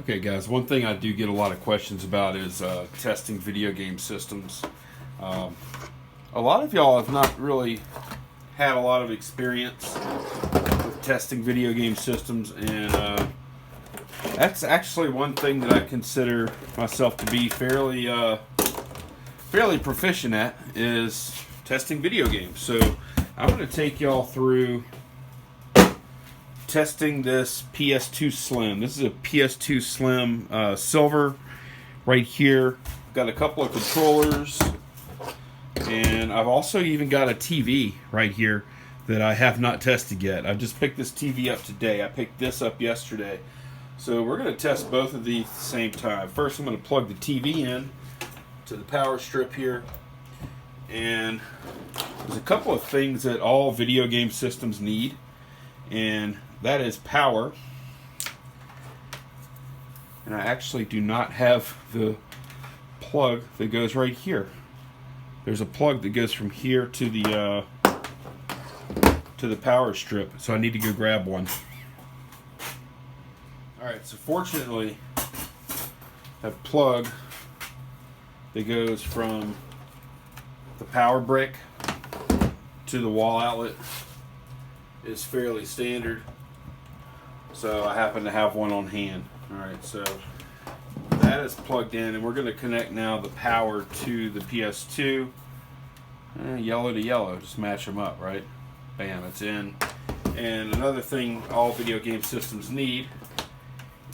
Okay, guys, one thing I do get a lot of questions about is testing video game systems. Um, a lot of y'all have not really had a lot of experience with testing video game systems, and that's actually one thing that I consider myself to be fairly proficient at, is testing video games. So I'm going to take y'all through testing this PS2 Slim. This is a PS2 Slim Silver right here. Got a couple of controllers, and I've also even got a TV right here that I have not tested yet. I've just picked this TV up today. I picked this up yesterday. So we're going to test both of these at the same time. First, I'm going to plug the TV in to the power strip here. And there's a couple of things that all video game systems need, and that is power. And I actually do not have the plug that goes right here. There's a plug that goes from here to the power strip, so I need to go grab one. Alright, so fortunately, that plug that goes from the power brick to the wall outlet is fairly standard, so I happen to have one on hand. Alright, so that is plugged in, and we're going to connect now the power to the PS2. Yellow to yellow, just match them up, right? Bam, it's in. And another thing all video game systems need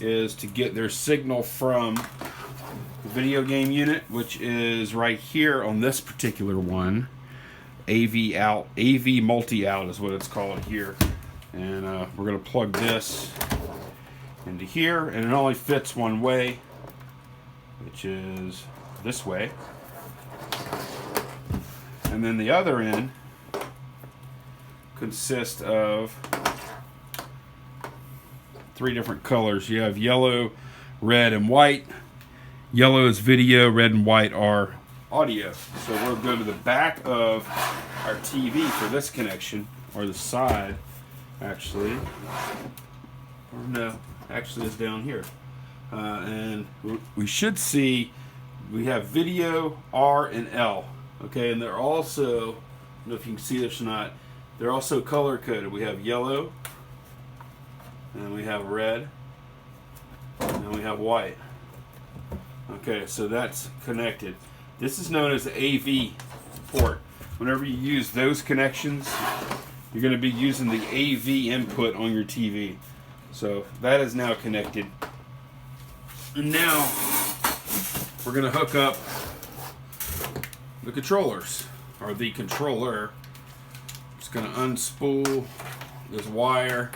is to get their signal from the video game unit, which is right here on this particular one. AV out, AV multi-out is what it's called here. And we're going to plug this into here, and it only fits one way, which is this way. And then the other end consists of three different colors. You have yellow, red, and white. Yellow is video, red and white are audio. So we'll go to the back of our TV for this connection, or the side, actually. Or no, actually it's down here. And we should see we have video, R, and L. Okay, and they're also, I don't know if you can see this or not, they're also color coded. We have yellow, and we have red, and we have white. Okay, so that's connected. This is known as the AV port. Whenever you use those connections, you're going to be using the AV input on your TV. So that is now connected. And now we're going to hook up the controllers, or the controller. Just going to unspool this wire.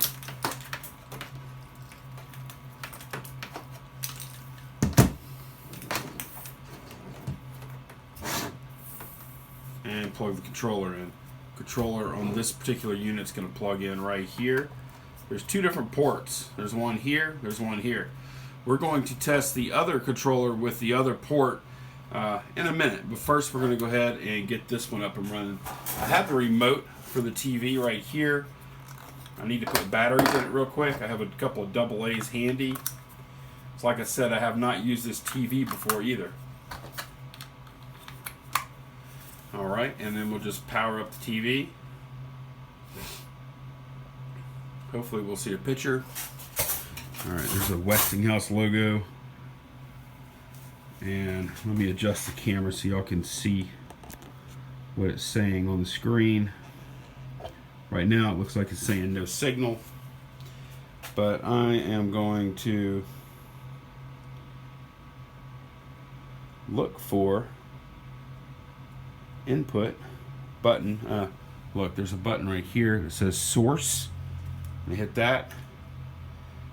And plug the controller in. Controller on this particular unit is going to plug in right here. There's two different ports. There's one here, there's one here. We're going to test the other controller with the other port in a minute, but first we're going to go ahead and get this one up and running. I have the remote for the TV right here. I need to put batteries in it real quick. I have a couple of AA's handy. So like I said, I have not used this TV before either. Alright, and then we'll just power up the TV. Hopefully we'll see a picture. Alright, there's a Westinghouse logo. And let me adjust the camera so y'all can see what it's saying on the screen. Right now it looks like it's saying no signal. But I am going to look for input button. Look, there's a button right here that says source. I'm gonna hit that,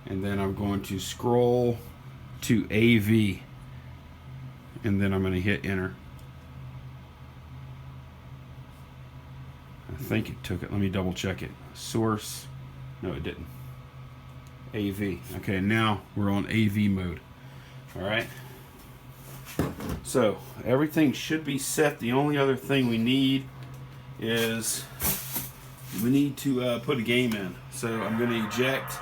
and then I'm going to scroll to AV, and then I'm going to hit enter. I think it took it. Let me double check it. Source. No, it didn't. AV. Okay, now we're on AV mode. Alright. So, everything should be set. The only other thing we need is we need to put a game in. So I'm going to eject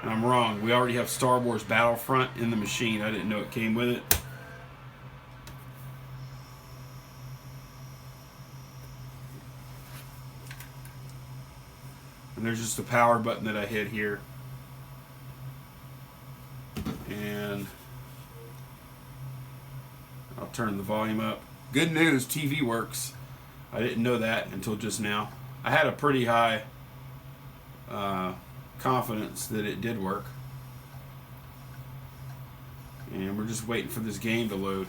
And I'm wrong. We already have Star Wars Battlefront in the machine. I didn't know it came with it. And there's just a power button that I hit here. And I'll turn the volume up. Good news, TV works. I didn't know that until just now. I had a pretty high confidence that it did work. And we're just waiting for this game to load.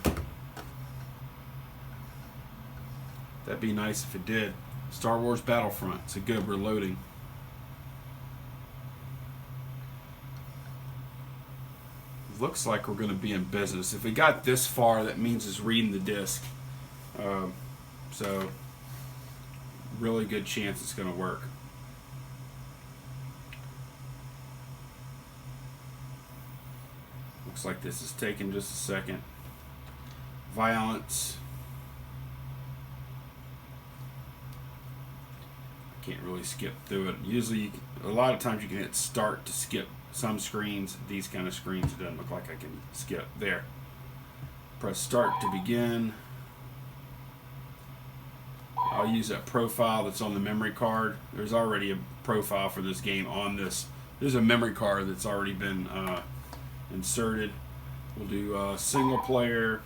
That'd be nice if it did. Star Wars Battlefront. It's a good, we're loading. Looks like we're going to be in business. If it got this far, that means it's reading the disc. So, really good chance it's going to work. Looks like this is taking just a second. Violence. Can't really skip through it. Usually, a lot of times you can hit start to skip some screens. These kind of screens, it doesn't look like I can skip. There. Press start to begin. I'll use that profile that's on the memory card. There's already a profile for this game on this. There's a memory card that's already been inserted. We'll do single player.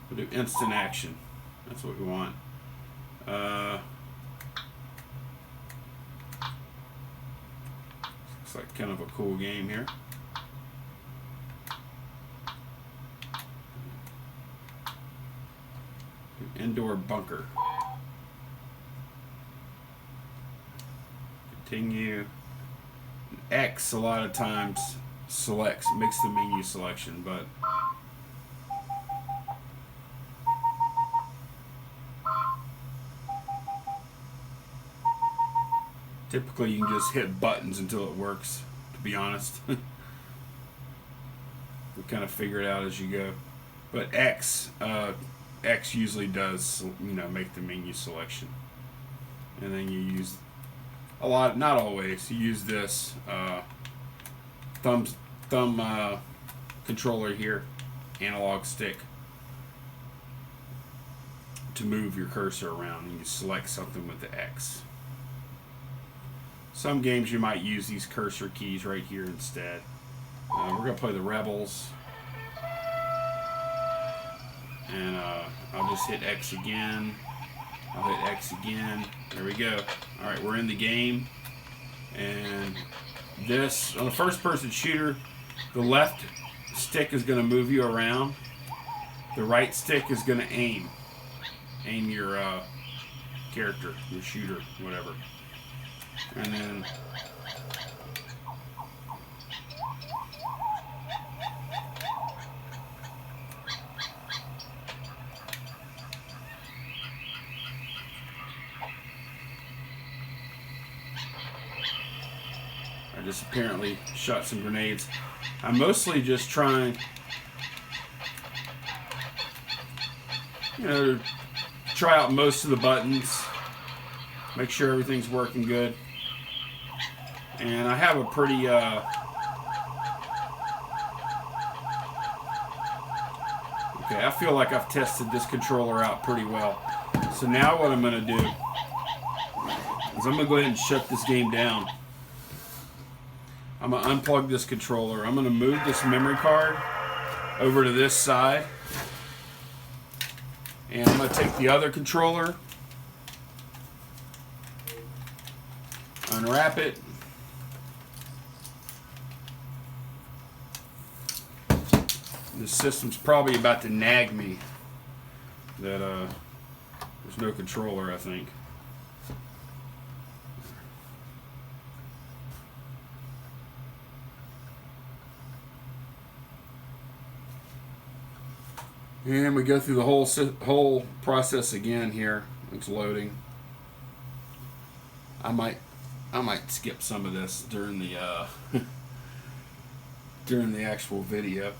We'll do instant action. That's what we want. Looks like kind of a cool game here. Indoor bunker. Continue. X a lot of times selects, makes the menu selection, but typically you can just hit buttons until it works, to be honest. We kind of figure it out as you go. But X usually does, make the menu selection. And then you use a lot, not always, you use this thumb controller here, analog stick, to move your cursor around, and you select something with the X. Some games you might use these cursor keys right here instead. We're going to play the Rebels. And I'll just hit X again. I'll hit X again. There we go. Alright, we're in the game. And this, on the first person shooter, the left stick is going to move you around. The right stick is going to aim. Aim your character, your shooter, whatever. And then I just apparently shot some grenades. I'm mostly just trying, to try out most of the buttons, make sure everything's working good. And I have a pretty okay, I feel like I've tested this controller out pretty well. So now what I'm going to do is I'm going to go ahead and shut this game down. I'm going to unplug this controller. I'm going to move this memory card over to this side. And I'm going to take the other controller, unwrap it. This system's probably about to nag me that there's no controller, I think. And we go through the whole process again here. It's loading. I might skip some of this during the during the actual video.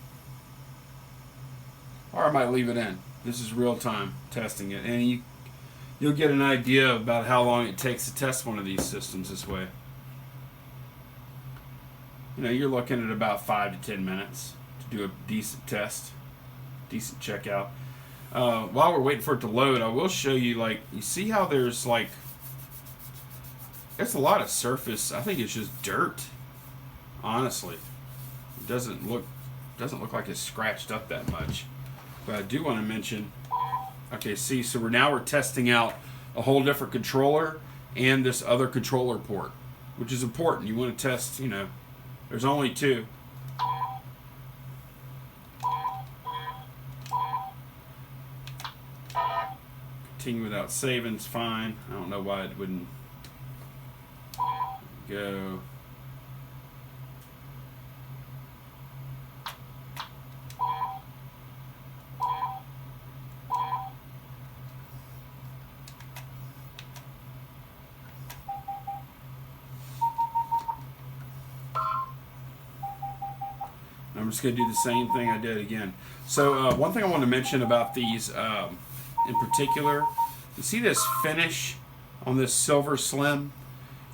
Or I might leave it in. This is real time testing it. And you'll get an idea about how long it takes to test one of these systems this way. You know, you're looking at about 5 to 10 minutes to do a decent test, decent checkout. While we're waiting for it to load, I will show you, like, you see how there's, like, it's a lot of surface. I think it's just dirt, honestly. It doesn't look like it's scratched up that much. But I do want to mention, okay, see, so we're testing out a whole different controller and this other controller port, which is important. You want to test, you know, there's only two. Continue without saving's fine. I don't know why it wouldn't go. I'm just going to do the same thing I did again. So one thing I want to mention about these in particular, you see this finish on this Silver Slim?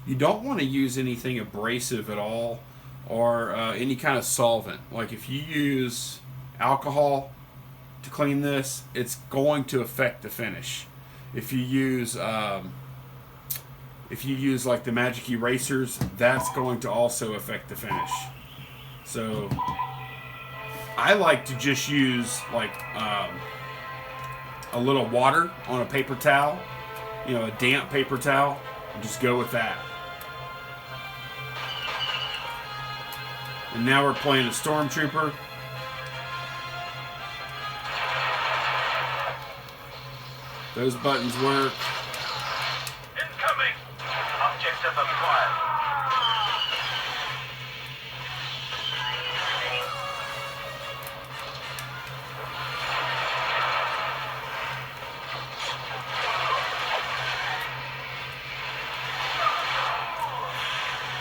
You don't want to use anything abrasive at all, or any kind of solvent. Like if you use alcohol to clean this, it's going to affect the finish. If you use like the magic erasers, that's going to also affect the finish. So I like to just use like a little water on a paper towel, you know, a damp paper towel, and just go with that. And now we're playing a Stormtrooper. Those buttons work. Incoming! Objective acquired.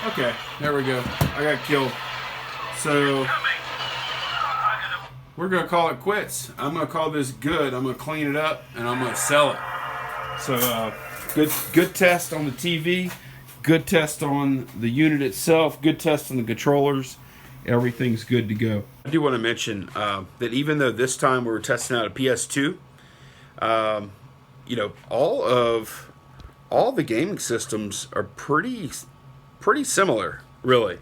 Okay, there we go. I got killed. So we're gonna call it quits. I'm gonna call this good. I'm gonna clean it up and I'm gonna sell it. So good test on the TV, good test on the unit itself, good test on the controllers. Everything's good to go. I do want to mention that even though this time we were testing out a PS2, you know, all the gaming systems are pretty similar, really.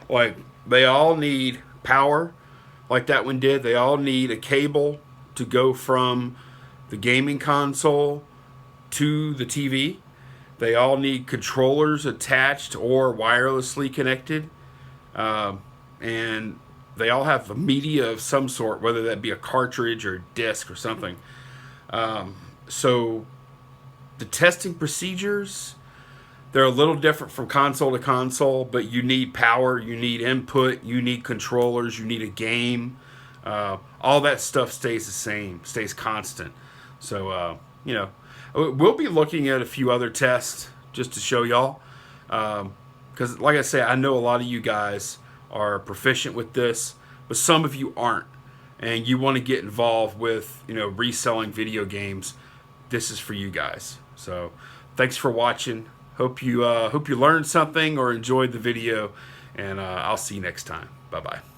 Like, they all need power, like that one did. They all need a cable to go from the gaming console to the TV. They all need controllers attached or wirelessly connected. And they all have media of some sort, whether that be a cartridge or a disc or something. So the testing procedures, they're a little different from console to console, but you need power, you need input, you need controllers, you need a game. All that stuff stays the same, stays constant. So, you know, we'll be looking at a few other tests just to show y'all. Because, like I say, I know a lot of you guys are proficient with this, but some of you aren't. And you want to get involved with, you know, reselling video games. This is for you guys. So, thanks for watching. Hope you learned something or enjoyed the video, and I'll see you next time. Bye-bye.